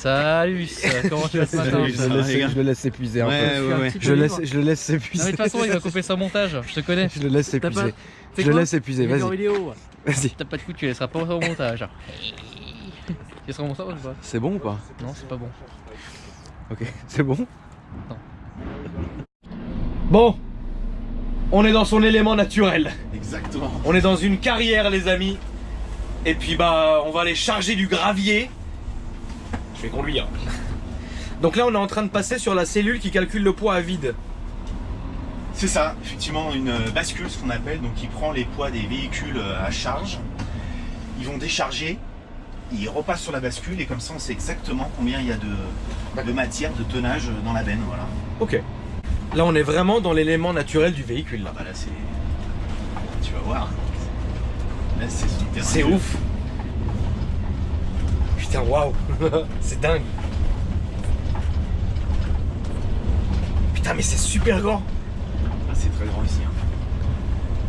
Salut, comment tu vas ce matin? Je le laisse s'épuiser un peu. Ouais. Je le laisse s'épuiser. Non mais de toute façon il va couper son montage, je te connais. Je le laisse s'épuiser. Je le laisse s'épuiser, vas-y. Vas-y. T'as pas de coup, tu laisseras pas au montage. Tu laisseras au montage ou pas? C'est bon ou pas? Non, c'est pas bon. Ok, c'est bon? Non. Bon, on est dans son élément naturel. Exactement. On est dans une carrière, les amis. Et puis bah, on va aller charger du gravier. Je vais conduire. Donc là, on est en train de passer sur la cellule qui calcule le poids à vide. C'est ça, effectivement, une bascule, ce qu'on appelle, donc qui prend les poids des véhicules à charge. Ils vont décharger, ils repassent sur la bascule et comme ça, on sait exactement combien il y a de matière, de tonnage dans la benne, voilà. Ok. Là, on est vraiment dans l'élément naturel du véhicule. Là, Bah là, c'est... Tu vas voir. Là, c'est son terrain. c'est ouf. Putain, waouh. C'est dingue. Putain, mais c'est super grand. Ah, c'est très grand ici. Hein.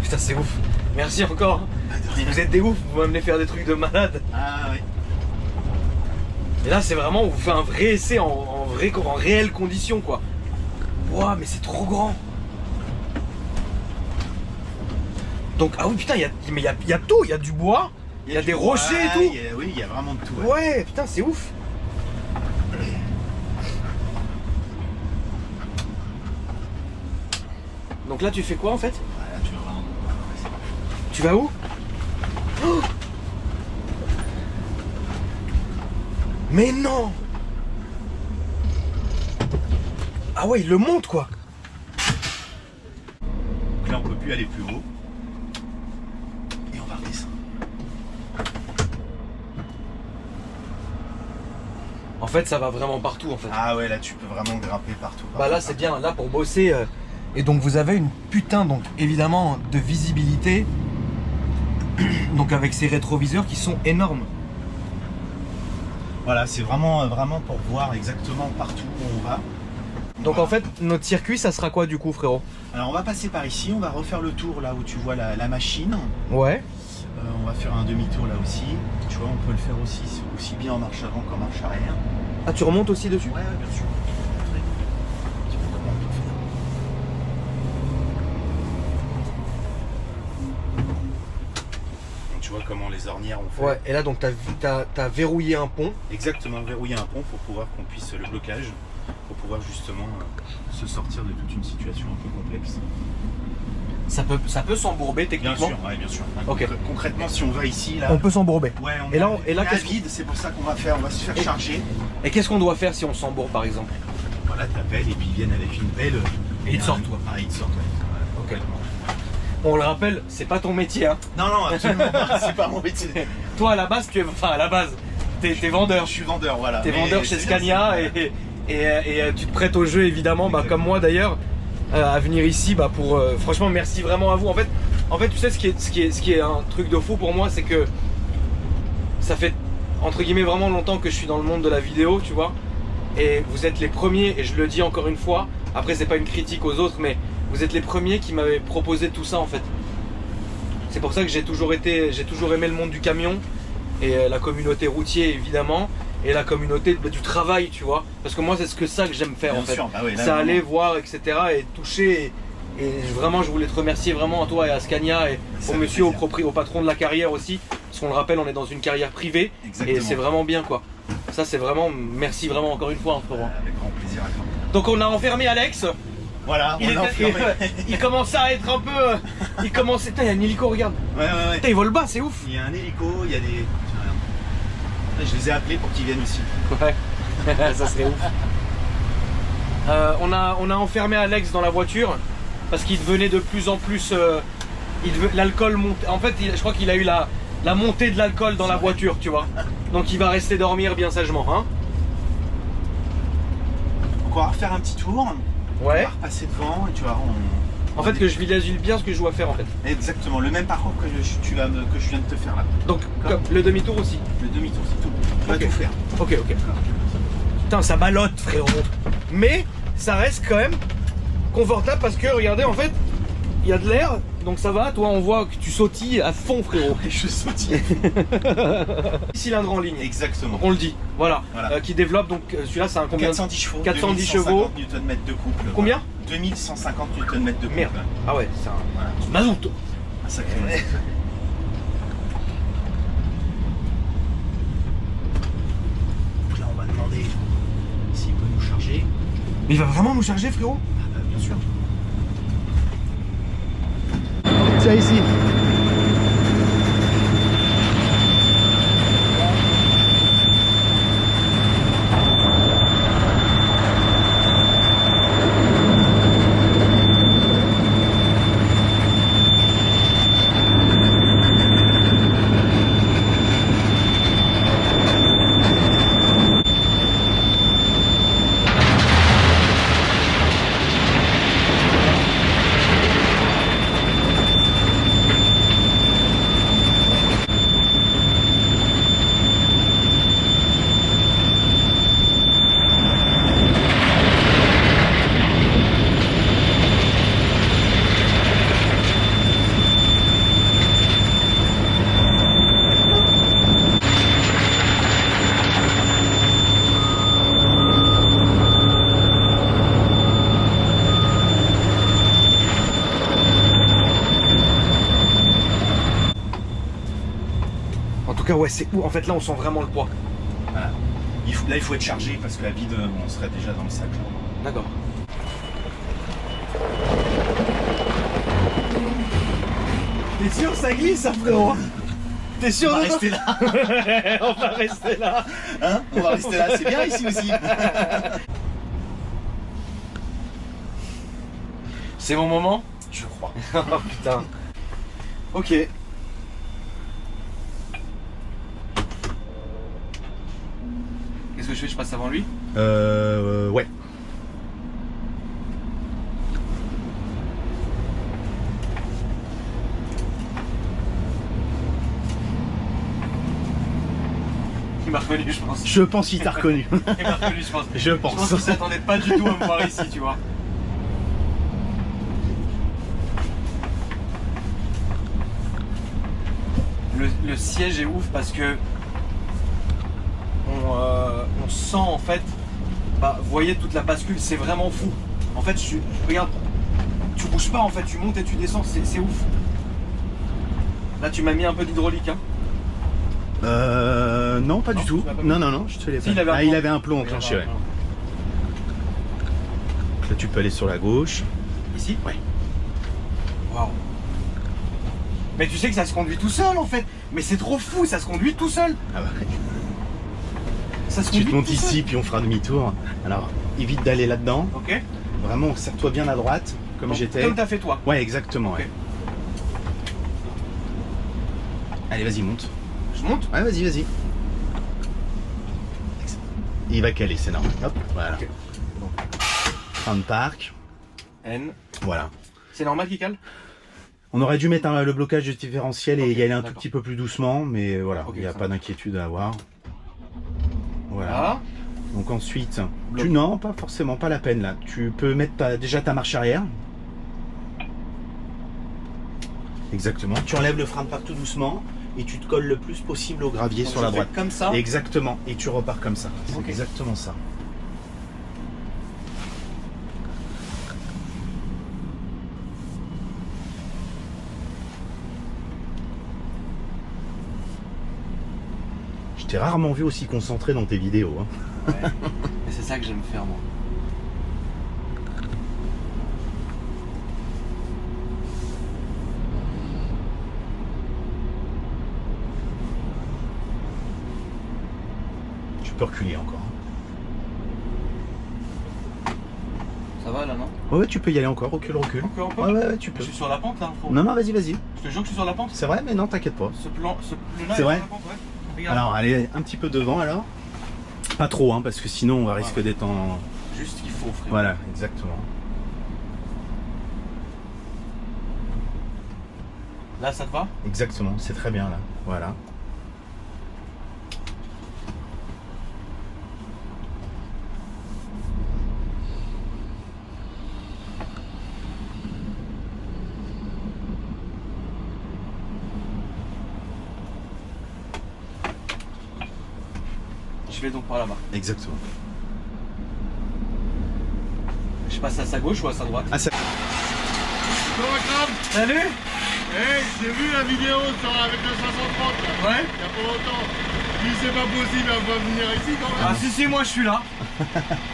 Putain, c'est ouf. Merci encore. Ah, de rien. Vous êtes des ouf, vous m'amenez faire des trucs de malade. Ah ouais. Et là, c'est vraiment, on vous fait un vrai essai en réelles conditions, quoi. Waouh, mais c'est trop grand. Donc, ah oui, putain, il y a tout. Il y a du bois, il y a des rochers et tout. Oui, il y a vraiment de tout. Ouais, putain, c'est ouf. Donc là, tu fais quoi en fait? Voilà, tu vas voir. Tu vas où? Oh, mais non! Ah ouais, il le monte quoi! Donc là, on peut plus aller plus haut. Et on va redescendre. En fait, ça va vraiment partout en fait. Ah ouais, là, tu peux vraiment grimper partout. Bah là, c'est bien, là pour bosser. Et donc, vous avez une putain, donc évidemment, de visibilité. Donc, avec ces rétroviseurs qui sont énormes. Voilà, c'est vraiment pour voir exactement partout où on va. Donc, Voilà. en fait, notre circuit, ça sera quoi du coup, frérot? Alors on va passer par ici, on va refaire le tour là où tu vois la machine. Ouais. On va faire un demi-tour là aussi. Tu vois, on peut le faire aussi bien en marche avant qu'en marche arrière. Ah, tu remontes aussi dessus? Ouais, bien sûr. Donc, tu vois comment les ornières ont fait. Ouais, et là, donc, t'as verrouillé un pont. Exactement, verrouiller un pont pour pouvoir qu'on puisse le blocage, pour pouvoir justement se sortir de toute une situation un peu complexe. Ça peut s'embourber Bien techniquement. sûr, ouais, bien sûr. Ok. Concrètement, si on va ici, là, On peut s'embourber. ouais, on Et là, est à qu'est-ce vide, c'est pour ça qu'on va faire, on va se faire charger. Et qu'est-ce qu'on doit faire si on s'embourbe par exemple? Voilà, t'appelles et puis ils viennent avec une pelle. Et ils te sortent, toi. Ah, ils te sortent, ouais. Ok. On le rappelle, c'est pas ton métier, hein. Non, non, absolument pas, c'est pas mon métier. Toi, à la base, t'es vendeur. Je suis vendeur, voilà. T'es Mais vendeur chez c'est bien, Scania c'est et tu te prêtes au jeu évidemment, bah, comme moi d'ailleurs, à venir ici bah, pour. Franchement, merci vraiment à vous. En fait, tu sais ce qui est un truc de fou pour moi, c'est que ça fait entre guillemets vraiment longtemps que je suis dans le monde de la vidéo, tu vois. Et vous êtes les premiers, et je le dis encore une fois. Après, c'est pas une critique aux autres, mais vous êtes les premiers qui m'avaient proposé tout ça en fait. C'est pour ça que j'ai toujours aimé le monde du camion et la communauté routière évidemment. Et la communauté du travail, tu vois. Parce que moi, c'est ça que j'aime faire Bien en fait. sûr, bah oui, là, C'est vraiment. aller voir, etc. et toucher. Et vraiment, je voulais te remercier vraiment à toi et à Scania et Ça au fait monsieur, plaisir. au patron de la carrière aussi. Parce qu'on le rappelle, on est dans une carrière privée. Exactement. Et c'est vraiment bien quoi. Ça, c'est vraiment, merci vraiment encore une fois, hein, frérot. Avec grand plaisir. Donc, on a enfermé Alex. Voilà, on l'a enfermé. Il commençait à être un peu. Il commençait. Putain, il y a un hélico, regarde. Ouais. Putain, il vole bas, c'est ouf. Il y a un hélico, il y a des. Tiens, regarde. Là, je les ai appelés pour qu'ils viennent aussi. Ouais, ça serait ouf. On a enfermé Alex dans la voiture parce qu'il devenait de plus en plus. L'alcool monte. En fait, je crois qu'il a eu la montée de l'alcool dans la voiture, tu vois. Donc il va rester dormir bien sagement, hein. Donc on va refaire un petit tour. On Ouais. va repasser devant et tu vois. En fait, que je visualise bien ce que je dois faire en fait. Exactement, le même parcours que je viens de te faire là. Donc le demi-tour aussi. Le demi-tour, c'est tout. Tu vas Ok. tout faire. Ok. Putain, ça ballotte, frérot. Mais ça reste quand même confortable parce que regardez, en fait, il y a de l'air donc ça va, toi on voit que tu sautilles à fond frérot. Je sautille. Cylindre en ligne. Exactement. On le dit, voilà. Voilà. Qui développe, donc celui-là c'est un combien? 410 chevaux. 410 chevaux. Nm de couple. Combien? 2150 Nm de couple. Merde. Ah ouais, c'est un Voilà. mazout. Un sacré mazout. Donc là, on va demander s'il peut nous charger. Mais il va vraiment nous charger frérot? Ah bah, bien sûr. Tiens ici. En tout cas ouais c'est où en fait là on sent vraiment le poids. Voilà. Là, il faut être chargé parce que la vide, on serait déjà dans le sac. D'accord. T'es sûr ça glisse ça frérot? T'es sûr On va de rester là. On va rester là. Hein, on va rester là. C'est bien ici aussi. C'est mon moment? Je crois. Oh putain. Ok. Qu'est-ce que je fais? Je passe avant lui? Ouais. Il m'a reconnu je pense. Je pense qu'il t'a reconnu. Il m'a reconnu je pense. Je Je pense pense. qu'il s'attendait pas du tout à me voir ici tu vois. Le siège est ouf parce que on sent en fait, bah, vous voyez toute la bascule, c'est vraiment fou. En fait, regarde, tu bouges pas en fait, tu montes et tu descends, c'est ouf. Là, tu m'as mis un peu d'hydraulique, hein. Non, pas Non, du tout. tu l'as pas Non, non, non, je te l'ai Si, pas. il avait un Il plomb. avait un plomb enclenché, ouais. Donc là, tu peux aller sur la gauche. Ici? Ouais. Waouh. Mais tu sais que ça se conduit tout seul en fait. Mais c'est trop fou, ça se conduit tout seul. Ah bah, Ça se tu te conduit montes tout seul. ici, puis on fera demi-tour. Alors, évite d'aller là-dedans. Ok. Vraiment, serre-toi bien à droite, comme Donc, j'étais. Comme t'as fait toi. Ouais, exactement, Ok. ouais. Allez, vas-y, monte. Je monte. Ouais, vas-y, vas-y. Il va caler, c'est normal. Hop, voilà. Ok. Fin de parc. N. Voilà. C'est normal qu'il cale? On aurait dû mettre le blocage du différentiel et Ok, y aller un tout d'accord. petit peu plus doucement, mais voilà, Ok, il n'y a ça pas va. d'inquiétude à avoir. Voilà. Là. Donc ensuite, Bloc. non, pas forcément, pas la peine là. Tu peux mettre déjà ta marche arrière. Exactement. Tu enlèves le frein de parc tout doucement et tu te colles le plus possible au gravier Donc, sur je la fais droite. Comme ça. Exactement. Et tu repars comme ça. C'est Ok. exactement ça. Je t'ai rarement vu aussi concentré dans tes vidéos. Hein. Ouais. Et c'est ça que j'aime faire moi. Tu peux reculer encore. Ça va là non? Ouais, tu peux y aller encore. Recule, recule. Encore un peu. Ouais, tu Je peux. suis sur la pente là. Faut... Non, non, vas-y, vas-y. Je te jure que je suis sur la pente. C'est vrai, mais non, t'inquiète pas. Ce plan là C'est est vrai sur la pente, ouais. Regarde. Alors, allez un petit peu devant alors. Pas trop, hein, parce que sinon on va risquer d'être en. Juste ce qu'il faut frère. Voilà, exactement. Là ça te va? Exactement, c'est très bien là. Voilà. vais donc par là-bas. Exactement. Je passe à sa gauche ou à sa droite? Ah, ça... Salut. Hey, j'ai vu la vidéo avec le 530 là. Ouais. Il y a pas longtemps. Si c'est pas possible, elle va venir ici quand même. Ah si, moi je suis là.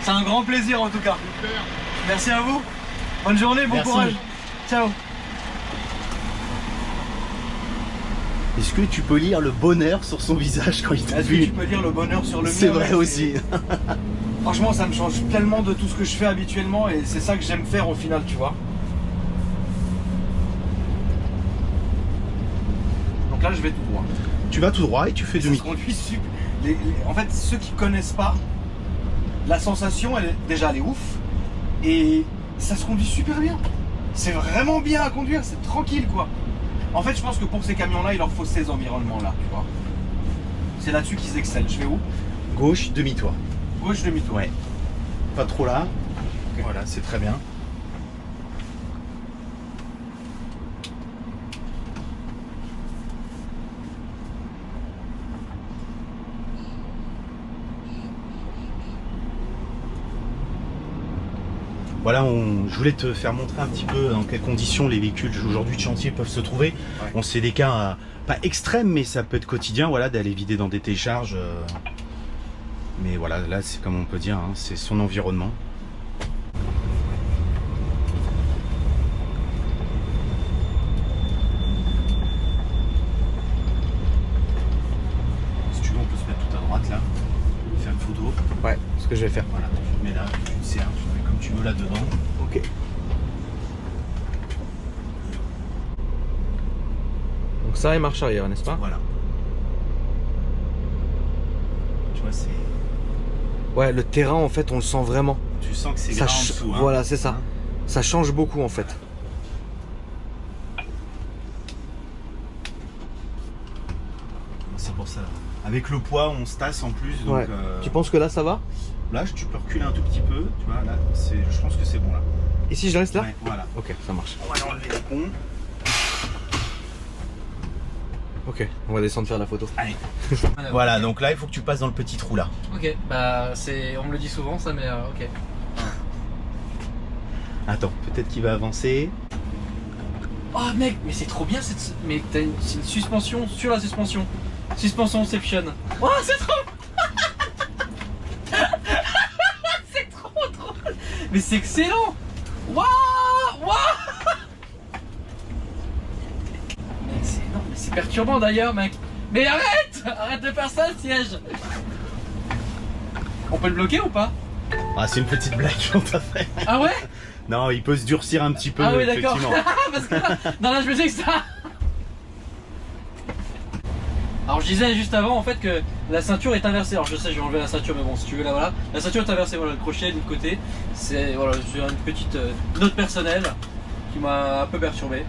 C'est un grand plaisir en tout cas. Super. Merci à vous. Bonne journée, bon Merci. courage. Ciao. Est-ce que tu peux lire le bonheur sur son visage quand il t'a Est-ce que vu? tu peux dire le bonheur sur le mien? C'est vrai aussi. Franchement, ça me change tellement de tout ce que je fais habituellement et c'est ça que j'aime faire au final, tu vois. Donc là, je vais tout droit. Tu vas tout droit et tu fais Ça demi. se conduit super. En fait, ceux qui connaissent pas, la sensation, elle est ouf et ça se conduit super bien. C'est vraiment bien à conduire, c'est tranquille quoi. En fait, je pense que pour ces camions-là, il leur faut ces environnements-là, tu vois. C'est là-dessus qu'ils excellent. Je vais où? Gauche, demi-tour. Gauche, demi-tour. Ouais. Pas trop là. Ok. Voilà, c'est très bien. Voilà, je voulais te faire montrer un petit peu dans quelles conditions les véhicules aujourd'hui de chantier peuvent se trouver. Ouais. Bon, c'est des cas pas extrêmes, mais ça peut être quotidien, voilà, d'aller vider dans des télécharges. Mais voilà, là, c'est comme on peut dire, hein, c'est son environnement. Si tu veux, on peut se mettre tout à droite là, faire une photo. Ouais, ce que je vais faire. Voilà, tu te mets là, tu te sers, tu te mets comme tu veux là-dedans. Ok. Donc ça est marche arrière, n'est-ce pas? Voilà. Tu vois, c'est... Ouais, le terrain en fait, on le sent vraiment. Tu sens que c'est Ça gras en dessous. Hein. Voilà, c'est ça. Ça change beaucoup en fait. C'est pour ça. Avec le poids, on se tasse en plus. Donc, Ouais. Tu penses que là ça va? là, tu peux reculer un tout petit peu. Tu vois, là, je pense que c'est bon là. Ici je reste là? Ouais, voilà. Ok, ça marche. On va enlever les ponts. Ok, on va descendre faire la photo. Allez. Voilà, donc là, il faut que tu passes dans le petit trou là. Ok, bah on me le dit souvent ça, mais ok. Attends, peut-être qu'il va avancer. Oh mec, mais c'est trop bien cette... Mais c'est une suspension sur la suspension. Suspensionception. Oh c'est trop... C'est trop drôle. Mais c'est excellent. Waouh. Mec c'est énorme, mais c'est perturbant d'ailleurs mec. Mais arrête de faire ça le siège. On peut le bloquer ou pas? Ah, c'est une petite blague qu'on t'a fait. Ah ouais? Non, il peut se durcir un petit peu, Ah oui d'accord. effectivement. Parce que là je me disais que ça... Alors je disais juste avant en fait que la ceinture est inversée. Alors je sais, je vais enlever la ceinture, mais bon si tu veux là voilà. La ceinture est inversée, voilà, le crochet de l'autre côté. C'est voilà, c'est une petite note personnelle qui m'a un peu perturbé.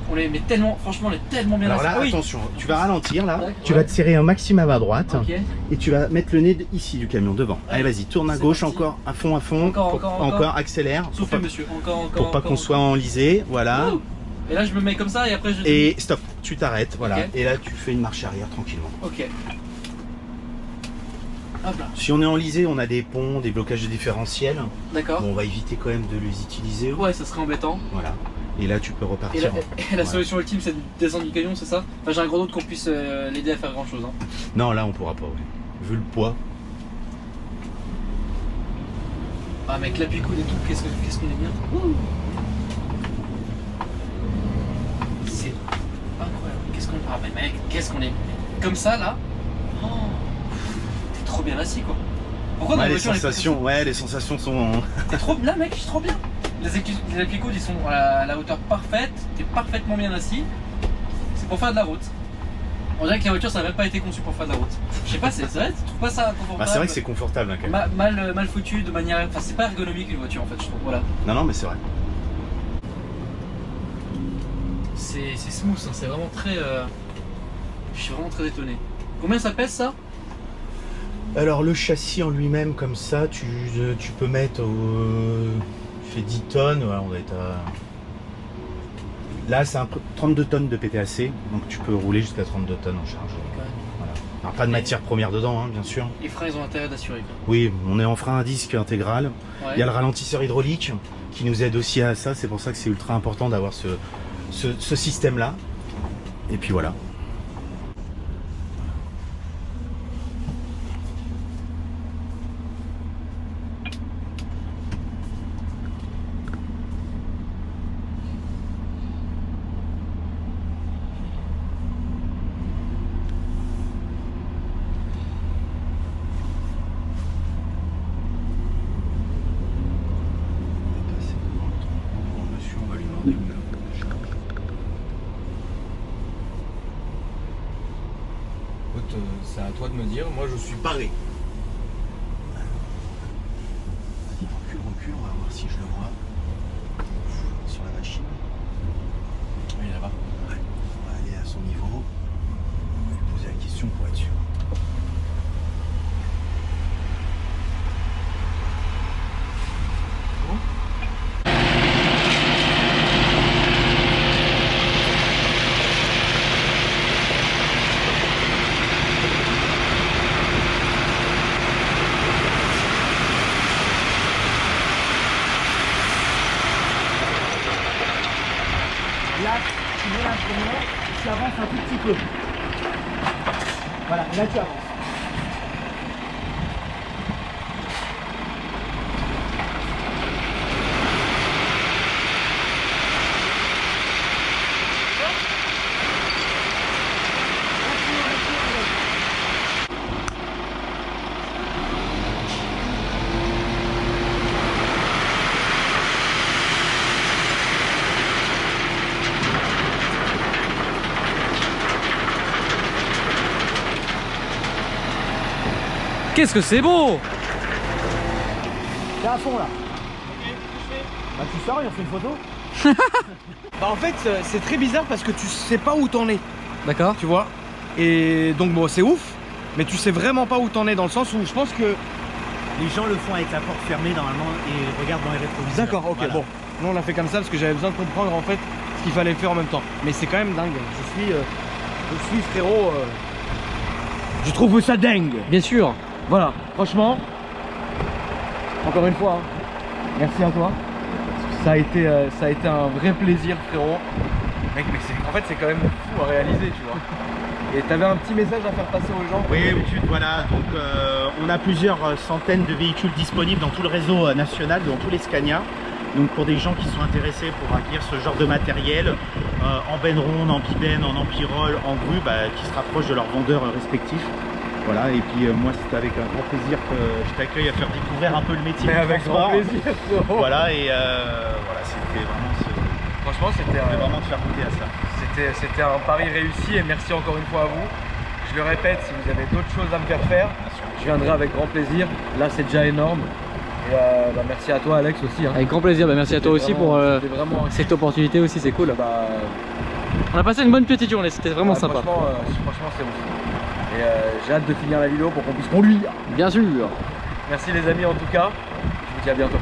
On les met tellement, franchement on est tellement bien Alors là, assis. Ah oui. attention, tu vas ralentir là. D'accord, Tu ouais. vas te serrer un maximum à droite. Ok. Et tu vas mettre le nez ici du camion, devant. Allez, vas-y, tourne à C'est gauche, parti. encore, à fond. Encore. Accélère. Soufflez monsieur, encore. Pour pas qu'on soit enlisé, voilà. Ouh. Et là je me mets comme ça et après je... Et stop, tu t'arrêtes, voilà. Ok. Et là, tu fais une marche arrière tranquillement. Ok. Hop là. Si on est enlisé, on a des ponts, des blocages de différentiel. D'accord. Bon, on va éviter quand même de les utiliser. Ouais, ça serait embêtant. Voilà. Et là, tu peux Et repartir. la solution ultime c'est de descendre du camion, c'est ça? Enfin j'ai un gros doute qu'on puisse l'aider à faire grand chose. Hein. Non, là, on pourra pas, ouais. Vu le poids. Ah mec, l'appui-coude et tout, qu'est-ce qu'on est bien. Ouh. C'est incroyable. Qu'est-ce qu'on... Ah mais mec, qu'est-ce qu'on est... Comme ça là. Oh. T'es trop bien assis quoi. Pourquoi dans Ouais, la les voiture, sensations, ouais, les sensations sont... T'es trop... Là mec, je suis trop bien. Les appui-coudes ils sont à la hauteur parfaite. T'es parfaitement bien assis. C'est pour faire de la route. On dirait que la voiture ça n'a même pas été conçue pour faire de la route. Je sais pas, c'est vrai, tu trouves pas ça confortable? Bah, c'est vrai que c'est confortable hein, quand même. Mal foutu de manière... Enfin c'est pas ergonomique une voiture en fait je trouve, voilà. Non, mais c'est vrai. C'est smooth, hein, c'est vraiment très... Je suis vraiment très étonné. Combien ça pèse ça? Alors le châssis en lui-même comme ça, tu peux mettre tu fais 10 tonnes, voilà, on va être à... Là c'est 32 tonnes de PTAC, donc tu peux rouler jusqu'à 32 tonnes en charge. Voilà. Alors, pas de matière première dedans, hein, bien sûr. Les freins, ils ont intérêt d'assurer. Oui, on est en frein à disque intégral. Ouais. Il y a le ralentisseur hydraulique qui nous aide aussi à ça. C'est pour ça que c'est ultra important d'avoir ce système-là. Et puis voilà. C'est à toi de me dire, moi je suis paré. Vas-y, recule, on va voir si je le vois. Sur la machine. Oui, là-bas. Ouais. On va aller à son niveau. On va lui poser la question pour être sûr. Là, tu mets la première, tu avances un tout petit peu. Voilà, là tu avances. Qu'est-ce que c'est beau! T'es à fond là. Bah tu sors et on fait une photo. Bah en fait c'est très bizarre parce que tu sais pas où t'en es, D'accord. tu vois. Et donc bon c'est ouf, mais tu sais vraiment pas où t'en es dans le sens où je pense que... Les gens le font avec la porte fermée normalement et regardent dans les rétroviseurs. D'accord, ok, Voilà. bon. Nous on l'a fait comme ça parce que j'avais besoin de comprendre en fait ce qu'il fallait faire en même temps. Mais c'est quand même dingue, je suis frérot, je trouve ça dingue. Bien sûr. Voilà, franchement, encore une fois, hein, merci à toi. Ça a été un vrai plaisir, frérot. Mec, mais en fait, c'est quand même fou à réaliser, tu vois. Et t'avais un petit message à faire passer aux gens. Oui, voilà. Donc, on a plusieurs centaines de véhicules disponibles dans tout le réseau national, dans tous les Scania. Donc, pour des gens qui sont intéressés pour acquérir ce genre de matériel, en benne ronde, en bibène, en empirole, en grue, qui se rapprochent de leurs vendeurs respectifs. Voilà, et puis moi c'est avec un grand plaisir que je t'accueille à faire découvrir un peu le métier. Mais du avec transport. grand plaisir, frérot. Voilà, et voilà, c'était vraiment Franchement, c'était vraiment te faire goûter à ça. C'était un pari réussi et merci encore une fois à vous. Je le répète, si vous avez d'autres choses à me faire faire, je viendrai avec grand plaisir. Là, c'est déjà énorme. Et merci à toi, Alex, aussi. Hein. Avec grand plaisir. Merci à toi aussi pour cette opportunité aussi, c'est cool. On a passé une bonne petite journée, c'était vraiment sympa. Franchement, c'est ouf. Et j'ai hâte de finir la vidéo pour qu'on puisse conduire. Bien sûr. Merci les amis en tout cas. Je vous dis à bientôt.